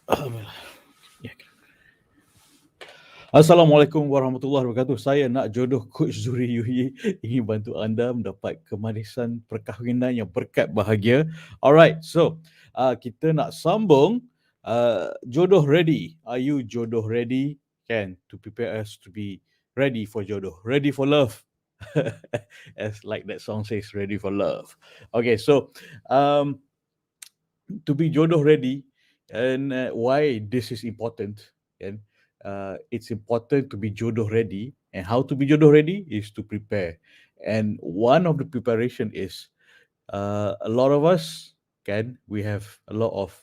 Ya. Assalamualaikum warahmatullahi wabarakatuh. Saya nak jodoh Coach Zuri Yuhi ingin bantu anda mendapat kemanisan perkahwinan yang berkat bahagia. Alright, so kita nak sambung jodoh ready. Are you jodoh ready? Can to prepare us to be ready for jodoh, ready for love. As like that song says, ready for love. Okay, so um, to be jodoh ready, and why this is important, and it's important to be jodoh ready, and how to be jodoh ready is to prepare. And one of the preparation is, a lot of us, can we have a lot of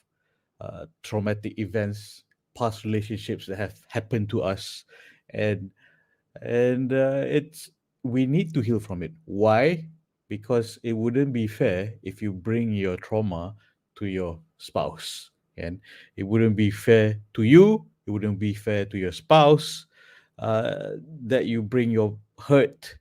traumatic events, past relationships that have happened to us, and it's we need to heal from it. Why? Because it wouldn't be fair if you bring your trauma to your spouse, and it wouldn't be fair to you. It wouldn't be fair to your spouse, that you bring your hurt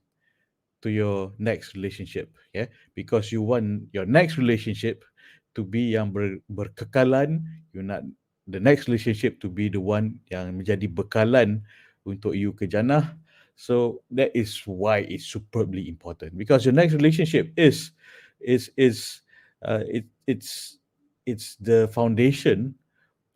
to your next relationship, yeah, because you want your next relationship to be yang berkekalan. You nak the next relationship to be the one yang menjadi bekalan untuk you ke jannah. So that is why it's superbly important, because your next relationship is it's the foundation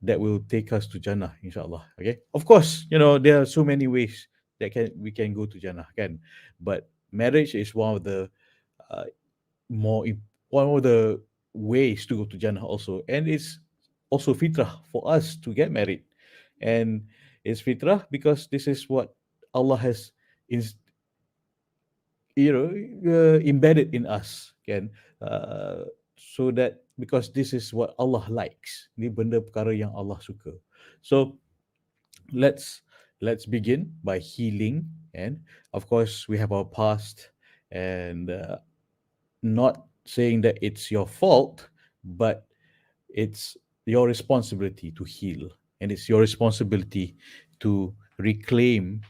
that will take us to Jannah, inshallah. Okay. Of course, there are so many ways that we can go to Jannah, can, but marriage is one of the uh, more one of the ways to go to Jannah also, and it's also fitrah for us to get married, and it's fitrah because this is what Allah has in, embedded in us, kan, so that because this is what Allah likes, ni benda perkara yang Allah suka. So let's let's begin by healing, and of course we have our past, and not saying that it's your fault, but it's your responsibility to heal, and it's your responsibility to reclaim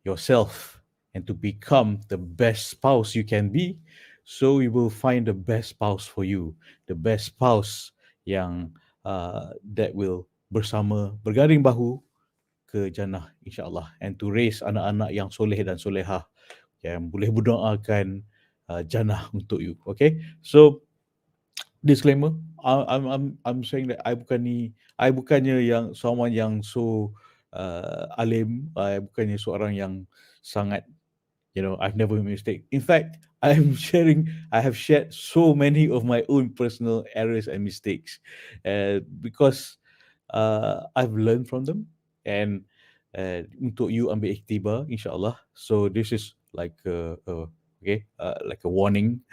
yourself and to become the best spouse you can be. So you will find the best spouse for you, the best spouse yang that will bersama berganding bahu ke jannah, insyaAllah, and to raise anak-anak yang soleh dan solehah yang boleh berdoakan jannah untuk you. Okay, so disclaimer, I'm saying that I bukannya yang someone yang so alim, I bukannya seorang yang sangat, I've never made a mistake. In fact, I have shared so many of my own personal errors and mistakes, because I've learned from them, and untuk you ambil iktibar, insyaAllah. So this is like okay, like a warning.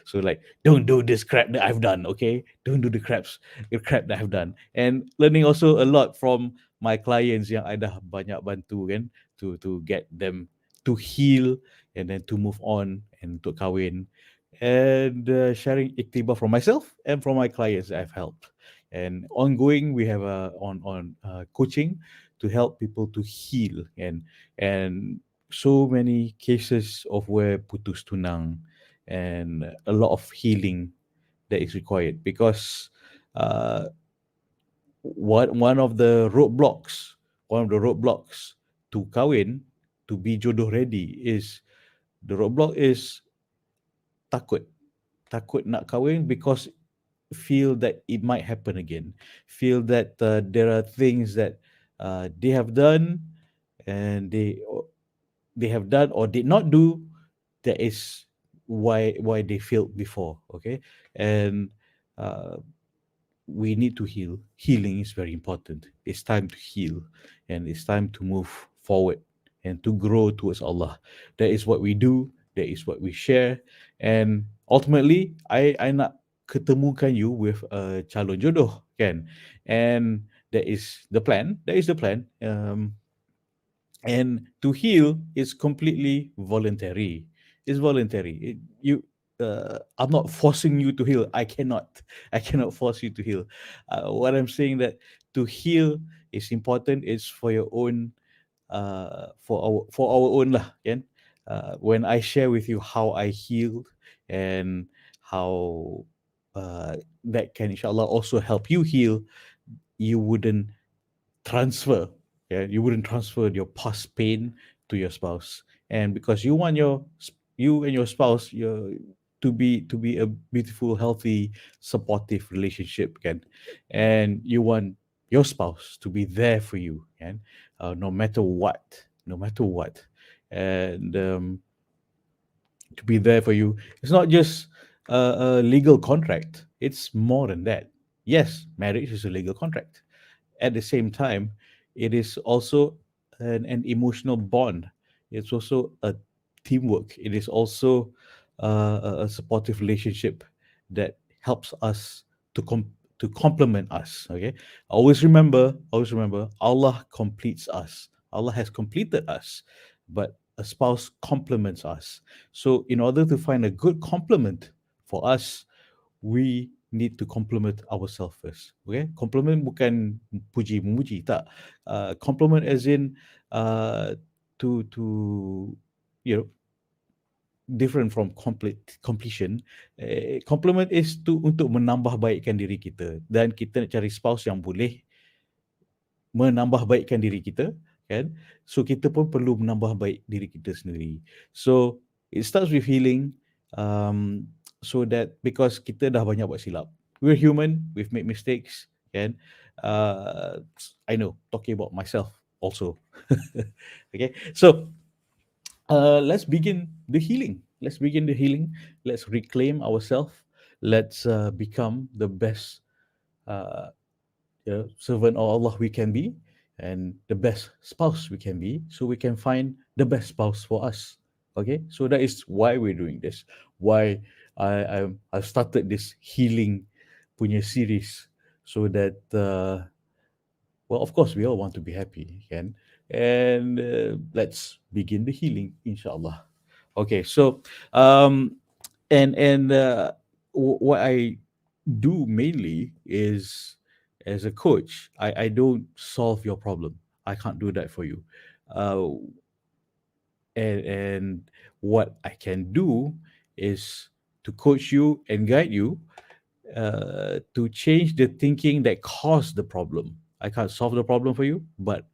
So like, don't do this crap that I've done, okay? Don't do the crap that I've done. And learning also a lot from my clients yang I dah banyak bantu, kan, to get them to heal, and then to move on, and to kahwin, and sharing iktibar from myself and from my clients that I've helped. And ongoing, we have on coaching to help people to heal, and so many cases of where putus tunang, and a lot of healing that is required, because uh, one of the roadblocks to kahwin, to be jodoh ready, is the roadblock is takut takut nak kahwin, because feel that it might happen again, feel that there are things that they have done, and they have done or did not do, that is why they failed before. Okay, and uh, we need to heal. Healing is very important. It's time to heal, and it's time to move forward and to grow towards Allah. That is what we do. That is what we share. And ultimately, I nak ketemukan you with a calon jodoh, kan? And that is the plan. That is the plan. And to heal is completely voluntary. It's voluntary. I'm not forcing you to heal. I cannot force you to heal. What I'm saying, that to heal is important. It's for your own, for our own lah, kan. When I share with you how I healed, and how that can inshallah also help you heal, you wouldn't transfer, yeah, you wouldn't transfer your past pain to your spouse. And because you want you and your spouse, to be a beautiful, healthy, supportive relationship, can, and you want your spouse to be there for you, and no matter what, no matter what. And to be there for you, it's not just a legal contract, it's more than that. Yes, marriage is a legal contract. At the same time, it is also an emotional bond. It's also a teamwork. It is also a supportive relationship that helps us to to complement us. Okay, always remember, Allah completes us. Allah has completed us, but a spouse complements us. So, in order to find a good complement for us, we need to compliment ourselves first. Okay, compliment bukan puji memuji, tak. Compliment as in to you know different from complete completion. Compliment is untuk menambah baikkan diri kita, dan kita nak cari spouse yang boleh menambah baikkan diri kita, kan. So kita pun perlu menambah baik diri kita sendiri. So it starts with healing, um, so that because kita dah banyak buat silap, we're human, we've made mistakes, kan. uh, I know, talking about myself also. Okay, so let's begin the healing. Let's reclaim ourselves. Let's become the best uh, servant of Allah we can be, and the best spouse we can be, so we can find the best spouse for us. Okay, so that is why we're doing this. Why I've started this healing punya series, so that well, of course, we all want to be happy, can, and let's begin the healing, inshallah. Okay, so um, and what I do mainly is, as a coach, I don't solve your problem. I can't do that for you. Uh, and what I can do is to coach you and guide you to change the thinking that caused the problem. I can't solve the problem for you, but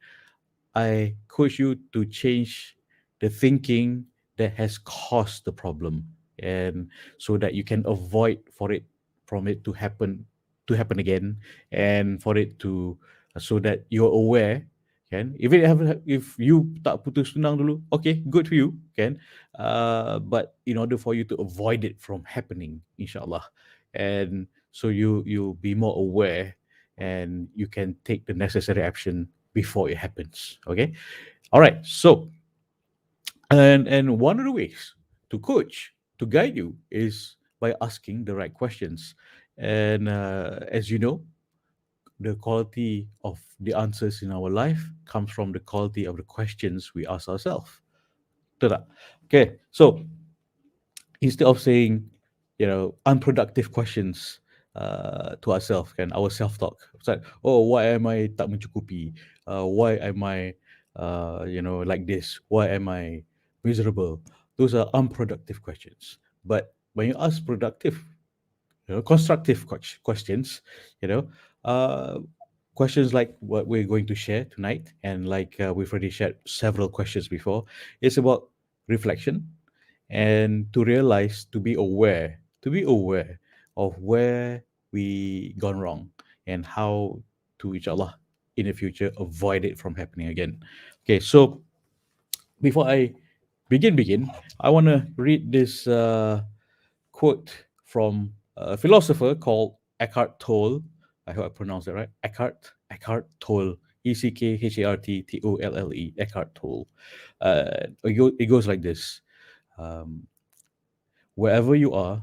I coach you to change the thinking that has caused the problem, and so that you can avoid for it from it to happen again, and for it to so that you're aware, can, if you tak putus tunang dulu, okay, good for you, can, but in order for you to avoid it from happening, inshallah, and so you be more aware, and you can take the necessary action before it happens. Okay. All right. So, and one of the ways to coach, to guide you, is by asking the right questions. And as you know, the quality of the answers in our life comes from the quality of the questions we ask ourselves. Betul tak? Okay. So instead of saying, unproductive questions to ourselves, can, our self-talk. It's like, oh, why am I tak mencukupi? Why am I, like this? Why am I miserable? Those are unproductive questions. But when you ask productive, constructive questions, you know, uh, questions like what we're going to share tonight, and like we've already shared several questions before, it's about reflection, and to realize, to be aware of where we gone wrong, and how to, inshallah, in the future avoid it from happening again. Okay, so before I begin, I want to read this quote from a philosopher called Eckhart Tolle. I hope I pronounced that right. Eckhart Tolle. Eckhart Tolle. Eckhart Tolle. It goes like this. Um, Wherever you are,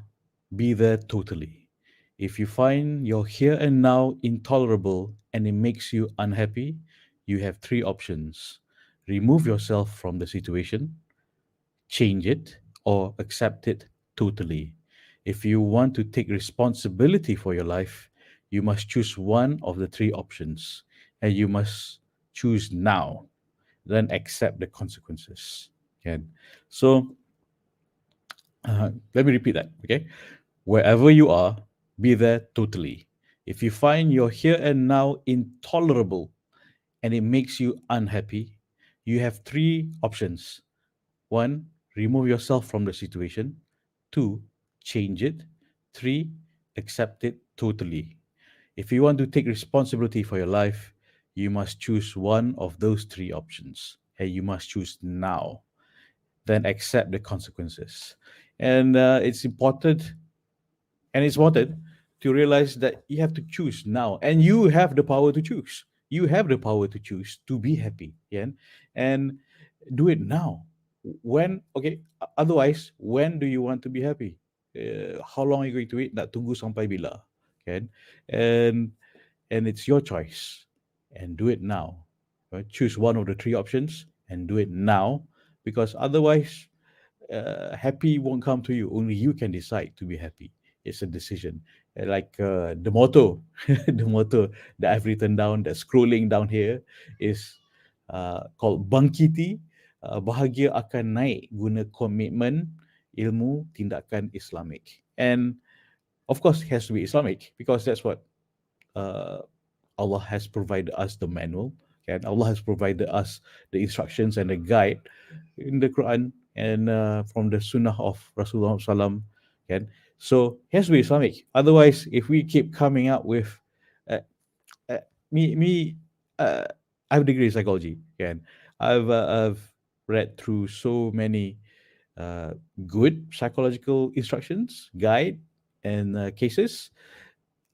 be there totally. If you find your here and now intolerable and it makes you unhappy, you have three options: remove yourself from the situation, change it, or accept it totally. If you want to take responsibility for your life, you must choose one of the three options, and you must choose now, then accept the consequences. Okay. So let me repeat that. Okay. Wherever you are, be there totally. If you find your here and now intolerable and it makes you unhappy, you have three options. One, remove yourself from the situation. Two, change it. Three, accept it totally. If you want to take responsibility for your life, you must choose one of those three options. And you must choose now. Then accept the consequences. And it's important to realize that you have to choose now, and you have the power to choose. You have the power to choose to be happy, yeah, and do it now. When okay, otherwise, when do you want to be happy? How long are you going to wait? Nak tunggu sampai bila, kan? And it's your choice, and do it now. Right? Choose one of the three options and do it now, because otherwise happy won't come to you. Only you can decide to be happy. It's a decision. Like the motto, the motto that I've written down, that's scrolling down here, is called Bangkiti. Bahagia akan naik guna komitmen, ilmu, tindakan Islamic. And of course, it has to be Islamic because that's what uh, Allah has provided us the manual, and Allah has provided us the instructions and the guide in the Quran and from the Sunnah of Rasulullah Sallam. Can so it has to be Islamic. Otherwise, if we keep coming up with uh, uh, me, uh, I have a degree in psychology. Can I've read through so many uh, good psychological instructions, guide, and cases,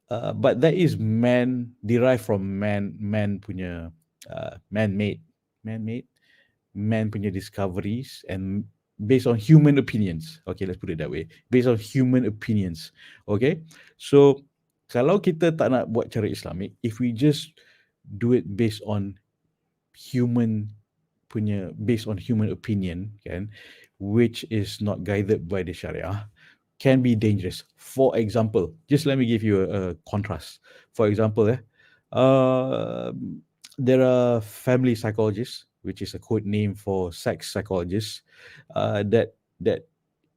but that is man derived from man punya man-made man-made man punya discoveries and based on human opinions. Okay, let's put it that way. Based on human opinions. Okay, so kalau kita tak nak buat cara Islamik, if we just do it human based on human opinion, kan, which is not guided by the Sharia, can be dangerous. For example, just let me give you a contrast. For example, uh, there are family psychologists, which is a code name for sex psychologists, that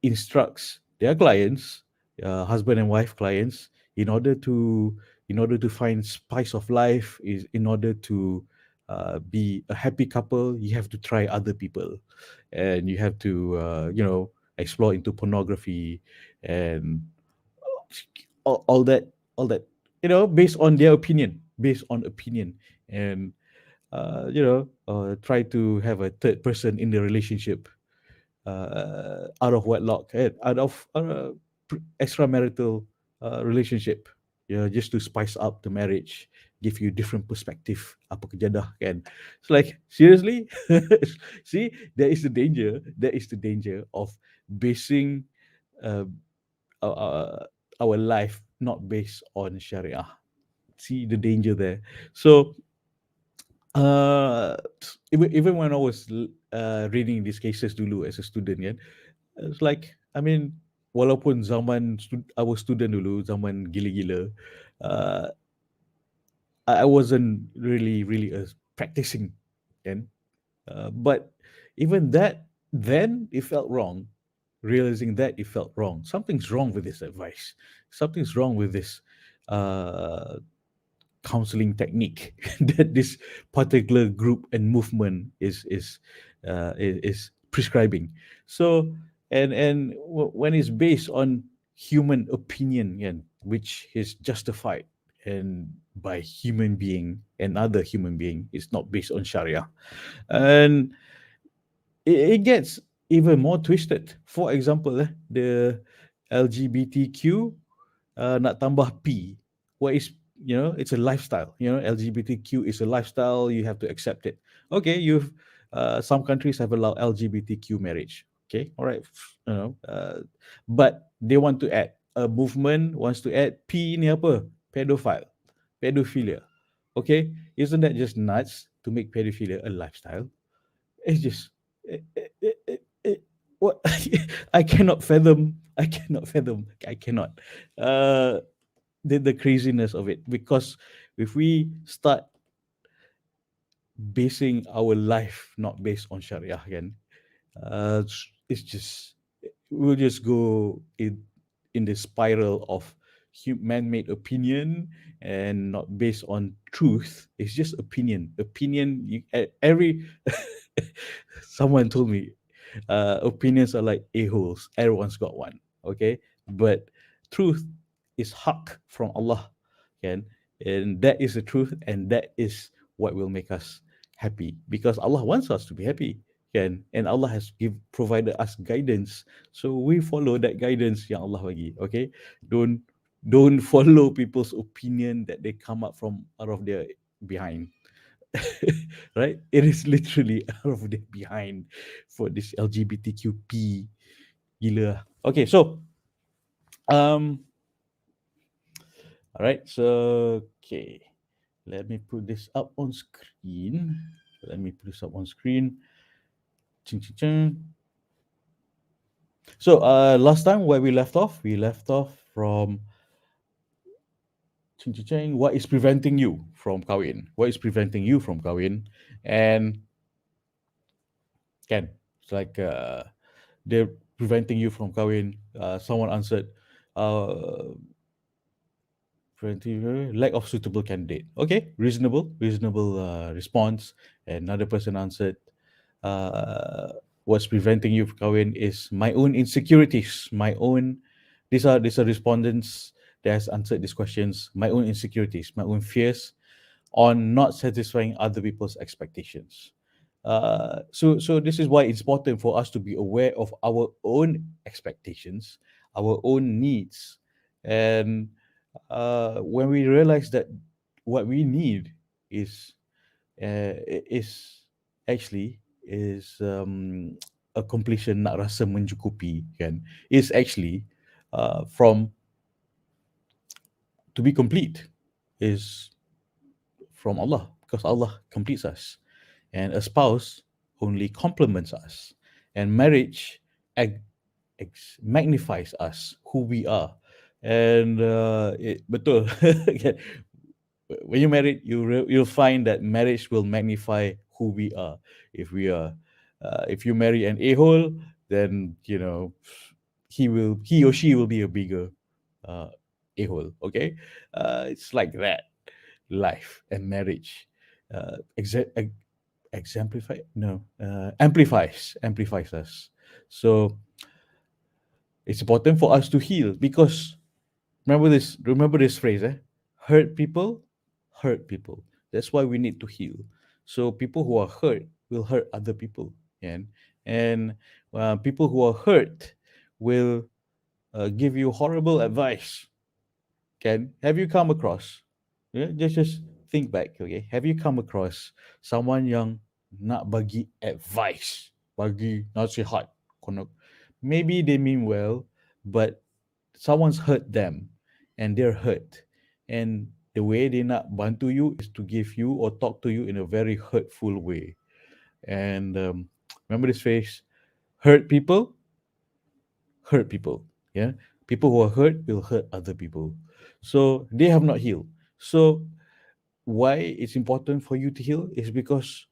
instructs their clients, husband and wife clients, in order to find spice of life, is in order to be a happy couple, you have to try other people, and you have to explore into pornography and all that, based on their opinion, and try to have a third person in the relationship, out of wedlock, out of extramarital relationship, just to spice up the marriage, give you different perspective. Apa kejadah, kan? It's like, seriously. See, there is the danger of basing uh, our life not based on Sharia. See the danger there. So uh, even when I was reading these cases dulu as a student, kan, it's like, I mean, walaupun zaman I was student dulu, zaman gila-gila, uh, I wasn't really practicing, kan. But even that, then it felt wrong. Realizing that it felt wrong. Something's wrong with this advice. Something's wrong with this uh, counseling technique that this particular group and movement is prescribing. So, when it's based on human opinion, yeah, which is justified and by human being and other human being, it's not based on Sharia, and it gets even more twisted. For example, the LGBTQ, nak tambah P. What is, it's a lifestyle. LGBTQ is a lifestyle. You have to accept it. Okay, some countries have allowed LGBTQ marriage. Okay, all right. But they want to add, a movement wants to add P ni apa? Pedophile, pedophilia. Okay, isn't that just nuts to make pedophilia a lifestyle? It's just what I cannot fathom. I cannot fathom. I cannot. Uh, the craziness of it, because if we start basing our life not based on Sharia, again, it's just we'll just go in the spiral of man-made opinion and not based on truth. It's just opinion. Opinion. Every someone told me opinions are like a-holes. Everyone's got one. Okay, but truth is haq from Allah, can, and that is the truth, and that is what will make us happy because Allah wants us to be happy, can, and Allah has provided us guidance, so we follow that guidance yang Allah bagi. Okay, don't don't follow people's opinion that they come up from out of their behind. Right? It is literally out of their behind for this LGBTQP gila. Okay, so um all right, so okay. Let me put this up on screen. Let me put this up on screen. Ching, ching, ching. So last time where we left off from ching, ching, ching, what is preventing you from kawin? What is preventing you from kawin? And Ken, it's like they're preventing you from kawin. Someone answered, uh, lack of suitable candidate. Okay, reasonable response. And another person answered, uh, what's preventing you from kawin is my own insecurities, my own. These are respondents that has answered these questions. My own insecurities, my own fears on not satisfying other people's expectations. So this is why it's important for us to be aware of our own expectations, our own needs, and when we realize that what we need is is actually is a completion nak rasa mencukupi, kan, is actually from to be complete is from Allah because Allah completes us, and a spouse only complements us, and marriage ag- magnifies us who we are, and betul. Okay. When you're married, you'll find that marriage will magnify who we are. If we are, if you marry an a-hole, then he or she will be a bigger uh, a-hole. Okay, it's like that. Life and marriage exemplify no amplifies us. So it's important for us to heal because remember this phrase, hurt people hurt people. That's why we need to heal. So people who are hurt will hurt other people, and people who are hurt will give you horrible advice. Can have you come across, just think back, okay, have you come across someone yang nak bagi advice, bagi nasihat, maybe they mean well, but someone's hurt them and they're hurt, and the way they nak bantu you is to give you or talk to you in a very hurtful way. And remember this phrase, hurt people hurt people. Yeah, people who are hurt will hurt other people, so they have not healed. So why it's important for you to heal is because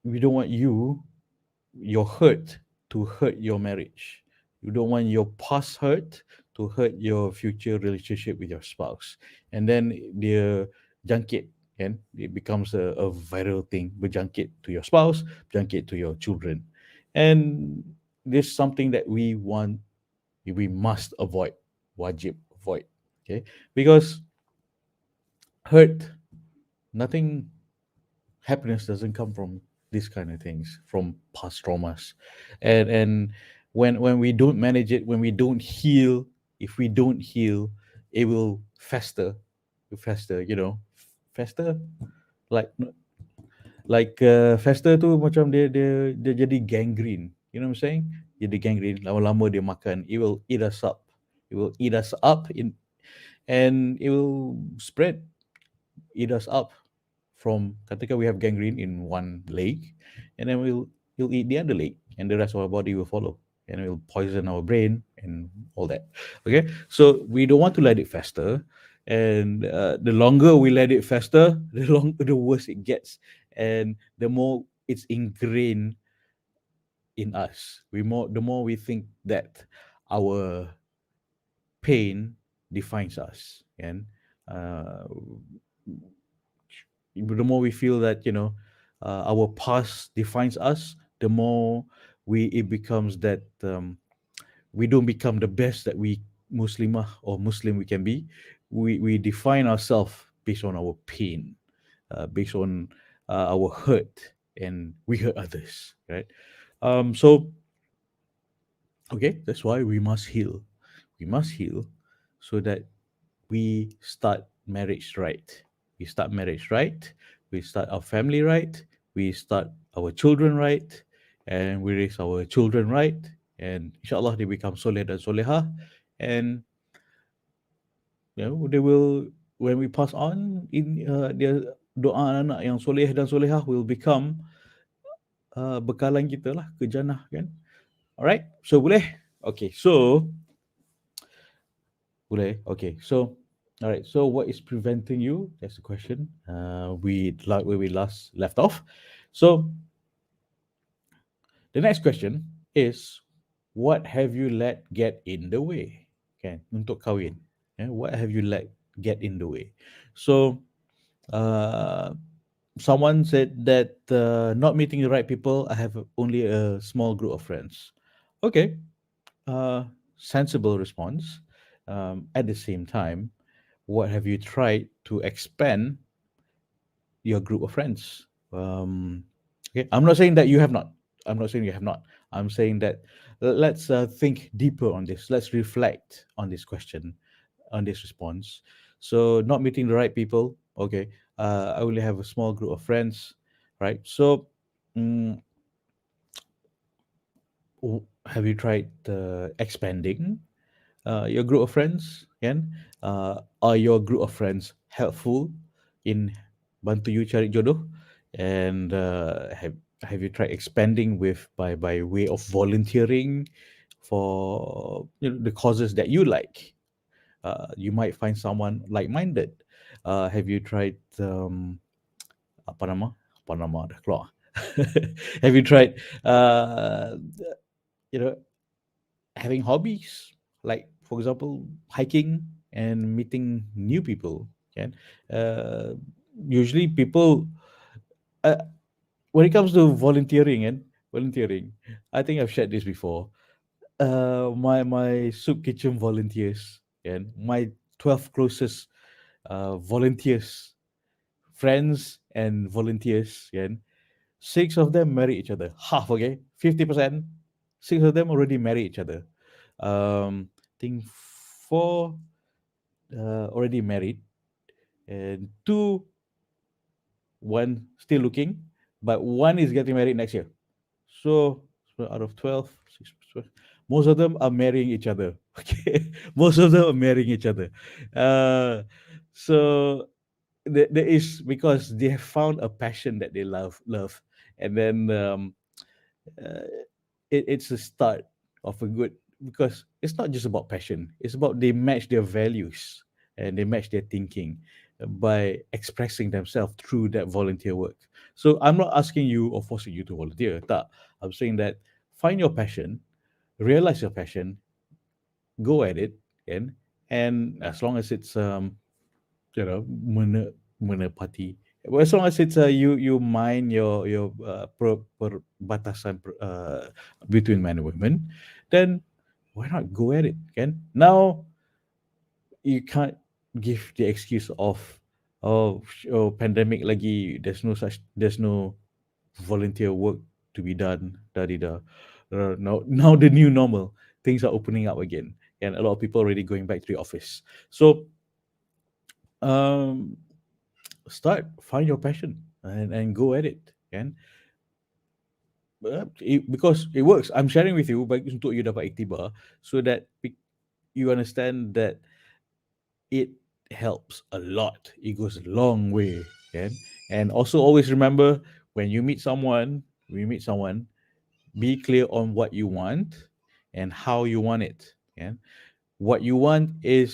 we don't want your hurt to hurt your marriage. You don't want your past hurt to hurt your future relationship with your spouse. And then the jangkit, and it becomes a viral thing. Berjangkit to your spouse, berjangkit to your children. And this is something that we must avoid. Wajib avoid. Okay? Because hurt, nothing, happiness doesn't come from these kind of things, from past traumas. And when we don't manage it, when we don't heal, if we don't heal, it will fester, fester, like fester tu macam dia jadi gangrene, you know what I'm saying, jadi gangrene, lama-lama dia makan, it will eat us up, in and it will spread, eat us up from, ketika we have gangrene in one leg, and then we'll eat the other leg, and the rest of our body will follow, and it will poison our brain and all that. Okay, so we don't want to let it fester, and the longer we let it fester, the worse it gets, and the more it's ingrained in us. The more we think that our pain defines us. And uh, the more we feel that, our past defines us, the more we it becomes that, we don't become the best that we Muslimah or Muslim we can be. We define ourselves based on our pain, based on our hurt, and we hurt others, right? So okay, that's why we must heal. We must heal so that we start marriage right. We start marriage right. We start our family right. We start our children right, and we raise our children right. And inshallah, they become soleh dan soleha, and they will, when we pass on, in their doa anak yang soleh dan solehah will become bekalan kita lah ke jannah, kan? Alright, so boleh. Okay, so boleh. Okay, so all right. So what is preventing you? That's the question. We like where we last left off. So the next question is, what have you let get in the way? Okay, untuk kahwin. What have you let get in the way? So uh, someone said that not meeting the right people. I have only a small group of friends. Okay, uh, sensible response. At the same time, what have you tried to expand your group of friends? Okay, I'm not saying that you have not. I'm not saying you have not. I'm saying that let's think deeper on this. Let's reflect on this question, on this response. So, not meeting the right people. Okay, I only have a small group of friends, right? So, mm, have you tried expanding your group of friends, kan? Are your group of friends helpful in bantu you cari jodoh? And have you tried expanding with by way of volunteering for the causes that you like? You might find someone like-minded. Have you tried apa nama? Apa nama dah keluar? Have you tried you know having hobbies, like for example hiking and meeting new people, can usually people, uh, when it comes to volunteering, I think I've shared this before. My soup kitchen volunteers and my 12 closest volunteers, friends and volunteers, and six of them marry each other, half, okay, 50%. Six of them already marry each other. I think four already married, and two, one still looking, but one is getting married next year. So out of 12, six, 12, most of them are marrying each other. Okay, most of them are marrying each other. Uh, so there is, because they have found a passion that they love, and then uh, it's a start of a good, because it's not just about passion, it's about they match their values and they match their thinking by expressing themselves through that volunteer work. So I'm not asking you or forcing you to volunteer, tak. I'm saying that find your passion, realize your passion, go at it, and as long as it's menepati, well, as long as it's you mind your perbatasan between men and women, then why not go at it, kan? Now you can't give the excuse of, oh, pandemic lagi, there's no volunteer work to be done, da di da. Now the new normal, things are opening up again, and a lot of people already going back to the office. So um find your passion, and go at it, kan? Because it works. I'm sharing with you bagi untuk you dapat iktibar, so that you understand that it helps a lot. It goes a long way, kan? And also always remember, when you meet someone, be clear on what you want and how you want it. And what you want is